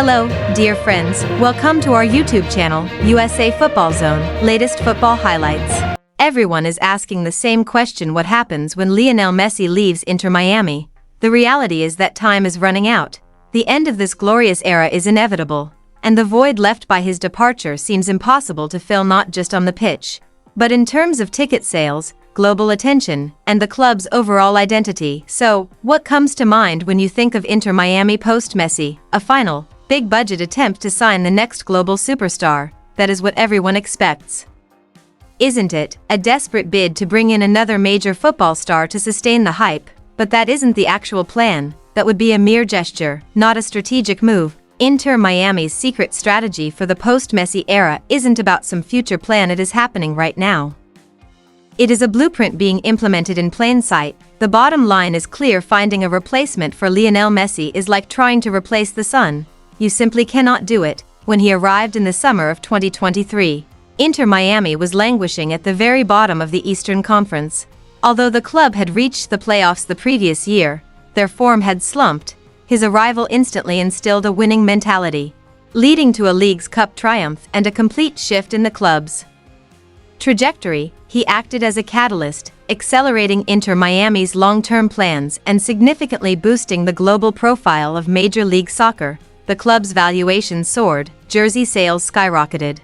Hello, dear friends, welcome to our YouTube channel, USA Football Zone, latest football highlights. Everyone is asking the same question: what happens when Lionel Messi leaves Inter Miami? The reality is that time is running out. The end of this glorious era is inevitable, and the void left by his departure seems impossible to fill, not just on the pitch, but in terms of ticket sales, global attention, and the club's overall identity. So, what comes to mind when you think of Inter Miami post-Messi? A final, big-budget attempt to sign the next global superstar. That is what everyone expects. Isn't it? A desperate bid to bring in another major football star to sustain the hype. But that isn't the actual plan. That would be a mere gesture, not a strategic move. Inter Miami's secret strategy for the post-Messi era isn't about some future plan, it is happening right now. It is a blueprint being implemented in plain sight. The bottom line is clear: finding a replacement for Lionel Messi is like trying to replace the sun. You simply cannot do it. When he arrived in the summer of 2023, Inter Miami was languishing at the very bottom of the Eastern Conference. Although the club had reached the playoffs the previous year, their form had slumped. His arrival instantly instilled a winning mentality, leading to a Leagues Cup triumph and a complete shift in the club's trajectory. He acted as a catalyst, accelerating Inter Miami's long-term plans and significantly boosting the global profile of Major League Soccer. The club's valuation soared, jersey sales skyrocketed,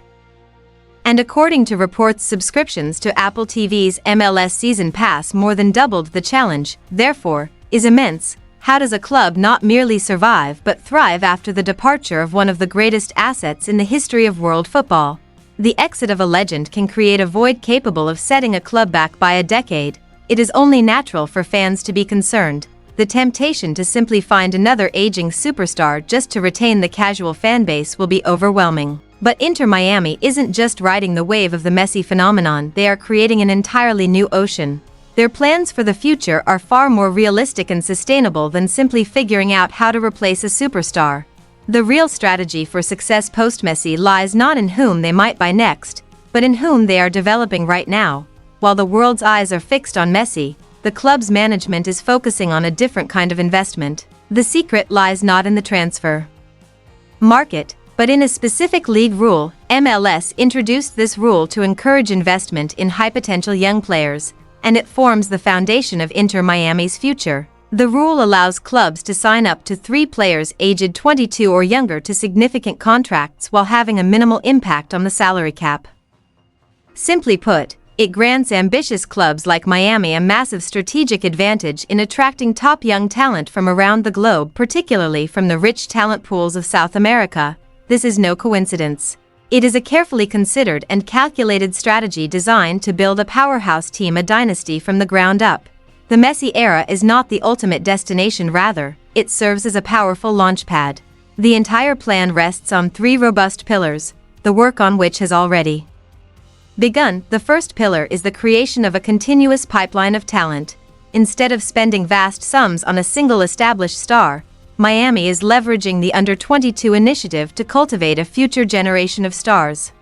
and according to reports, subscriptions to Apple TV's MLS Season Pass more than doubled. The challenge, therefore, is immense. How does a club not merely survive but thrive after the departure of one of the greatest assets in the history of world football? The exit of a legend can create a void capable of setting a club back by a decade. It is only natural for fans to be concerned. The temptation to simply find another aging superstar just to retain the casual fanbase will be overwhelming. But Inter Miami isn't just riding the wave of the Messi phenomenon, they are creating an entirely new ocean. Their plans for the future are far more realistic and sustainable than simply figuring out how to replace a superstar. The real strategy for success post-Messi lies not in whom they might buy next, but in whom they are developing right now. While the world's eyes are fixed on Messi, the club's management is focusing on a different kind of investment. The secret lies not in the transfer market, but in a specific league rule. MLS introduced this rule to encourage investment in high-potential young players, and it forms the foundation of Inter Miami's future. The rule allows clubs to sign up to 3 players aged 22 or younger to significant contracts while having a minimal impact on the salary cap. Simply put, it grants ambitious clubs like Miami a massive strategic advantage in attracting top young talent from around the globe, particularly from the rich talent pools of South America. This is no coincidence. It is a carefully considered and calculated strategy designed to build a powerhouse team, a dynasty from the ground up. The Messi era is not the ultimate destination, rather, it serves as a powerful launchpad. The entire plan rests on 3 robust pillars, the work on which has already begun. The first pillar is the creation of a continuous pipeline of talent. Instead of spending vast sums on a single established star, Miami is leveraging the Under-22 initiative to cultivate a future generation of stars.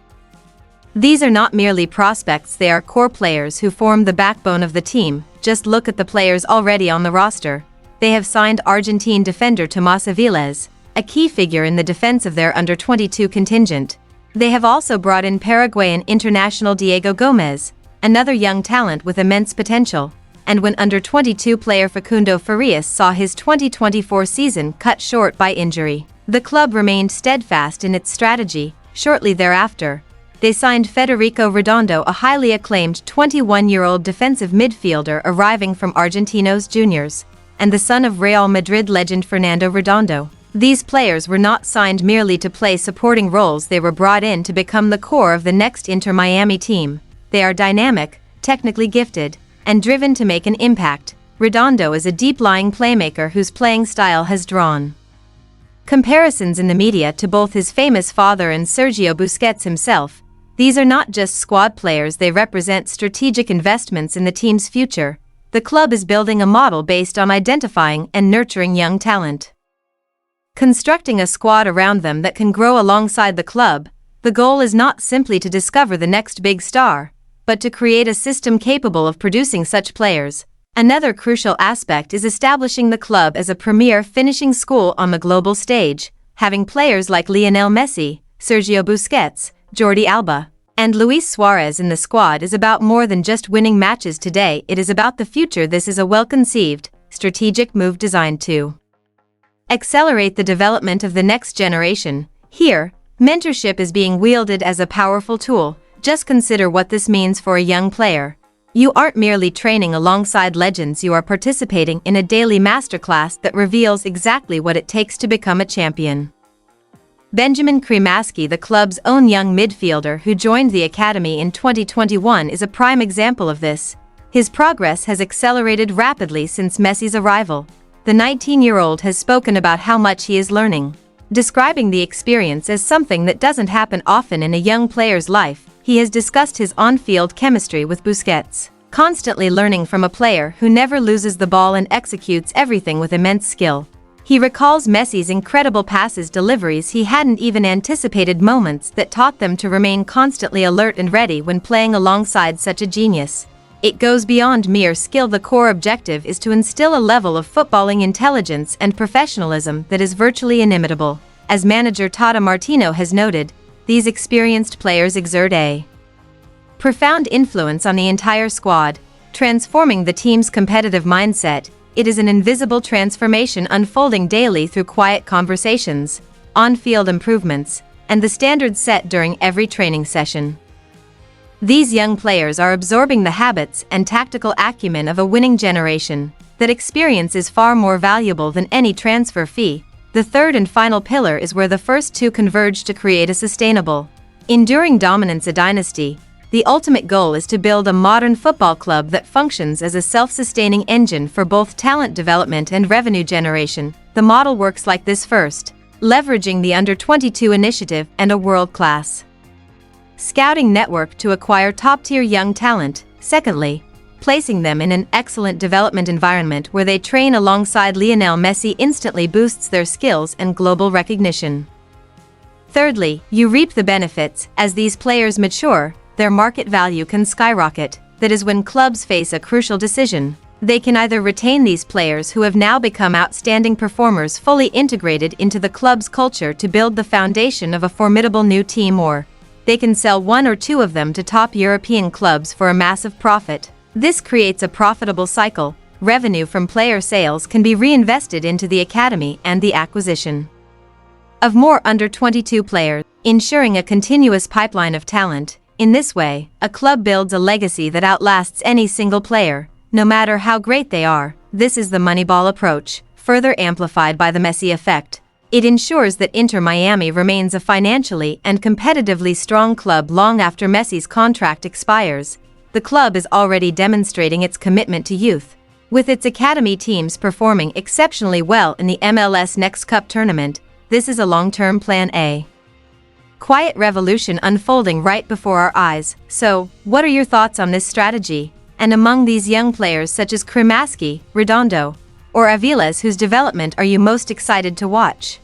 These are not merely prospects, they are core players who form the backbone of the team. Just look at the players already on the roster. They have signed Argentine defender Tomás Aviles, a key figure in the defense of their Under-22 contingent. They have also brought in Paraguayan international Diego Gomez, another young talent with immense potential. And when Under-22 player Facundo Farias saw his 2024 season cut short by injury, the club remained steadfast in its strategy. Shortly thereafter, they signed Federico Redondo, a highly acclaimed 21-year-old defensive midfielder arriving from Argentinos Juniors, and the son of Real Madrid legend Fernando Redondo. These players were not signed merely to play supporting roles, they were brought in to become the core of the next Inter Miami team. They are dynamic, technically gifted, and driven to make an impact. Redondo is a deep-lying playmaker whose playing style has drawn comparisons in the media to both his famous father and Sergio Busquets himself. These are not just squad players, they represent strategic investments in the team's future. The club is building a model based on identifying and nurturing young talent, constructing a squad around them that can grow alongside the club. The goal is not simply to discover the next big star, but to create a system capable of producing such players. Another crucial aspect is establishing the club as a premier finishing school on the global stage. having players like Lionel Messi, Sergio Busquets, Jordi Alba, and Luis Suarez in the squad is about more than just winning matches today, it is about the future. This is a well-conceived, strategic move designed to accelerate the development of the next generation. Here, mentorship is being wielded as a powerful tool. Just consider what this means for a young player. You aren't merely training alongside legends, you are participating in a daily masterclass that reveals exactly what it takes to become a champion. Benjamin Cremaschi, the club's own young midfielder who joined the academy in 2021, is a prime example of this. His progress has accelerated rapidly since Messi's arrival. The 19-year-old has spoken about how much he is learning. Describing the experience as something that doesn't happen often in a young player's life, he has discussed his on-field chemistry with Busquets, constantly learning from a player who never loses the ball and executes everything with immense skill. He recalls Messi's incredible passes, deliveries he hadn't even anticipated, moments that taught them to remain constantly alert and ready when playing alongside such a genius. It goes beyond mere skill. The core objective is to instill a level of footballing intelligence and professionalism that is virtually inimitable. As manager Tata Martino has noted, these experienced players exert a profound influence on the entire squad, transforming the team's competitive mindset. It is an invisible transformation unfolding daily through quiet conversations, on-field improvements, and the standards set during every training session. These young players are absorbing the habits and tactical acumen of a winning generation. That experience is far more valuable than any transfer fee. The third and final pillar is where the first two converge to create a sustainable, enduring dominance, a dynasty. The ultimate goal is to build a modern football club that functions as a self-sustaining engine for both talent development and revenue generation. The model works like this: first, leveraging the Under-22 initiative and a world-class scouting network to acquire top-tier young talent. Secondly, placing them in an excellent development environment where they train alongside Lionel Messi instantly boosts their skills and global recognition. Thirdly, you reap the benefits. As these players mature, their market value can skyrocket. That is when clubs face a crucial decision. They can either retain these players who have now become outstanding performers, fully integrated into the club's culture to build the foundation of a formidable new team, or they can sell one or two of them to top European clubs for a massive profit. This creates a profitable cycle. Revenue from player sales can be reinvested into the academy and the acquisition of more under-22 players, ensuring a continuous pipeline of talent. In this way, a club builds a legacy that outlasts any single player, no matter how great they are. This is the Moneyball approach, further amplified by the Messi effect. It ensures that Inter Miami remains a financially and competitively strong club long after Messi's contract expires. The club is already demonstrating its commitment to youth, with its academy teams performing exceptionally well in the MLS Next Cup tournament. This is a long-term plan, a quiet revolution unfolding right before our eyes. So, what are your thoughts on this strategy? And among these young players such as Cremaschi, Redondo, or Aviles, whose development are you most excited to watch?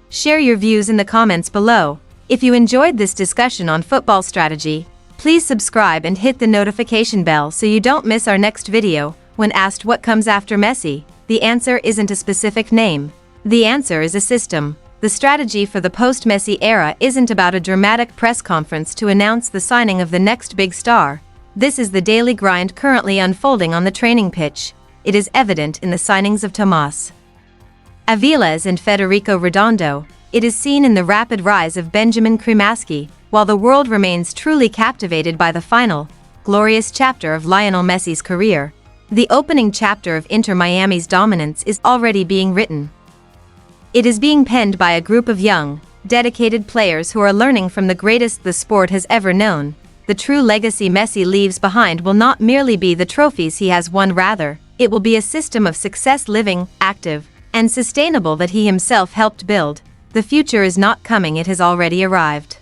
Share your views in the comments below. If you enjoyed this discussion on football strategy, please subscribe and hit the notification bell so you don't miss our next video. When asked what comes after Messi, the answer isn't a specific name. The answer is a system. The strategy for the post-Messi era isn't about a dramatic press conference to announce the signing of the next big star. This is the daily grind currently unfolding on the training pitch. It is evident in the signings of Tomás Aviles and Federico Redondo. It is seen in the rapid rise of Benjamin Cremaschi, while the world remains truly captivated by the final, glorious chapter of Lionel Messi's career. The opening chapter of Inter Miami's dominance is already being written. It is being penned by a group of young, dedicated players who are learning from the greatest the sport has ever known. The true legacy Messi leaves behind will not merely be the trophies he has won, rather, it will be a system of success, living, active, and sustainable, that he himself helped build. The future is not coming, it has already arrived.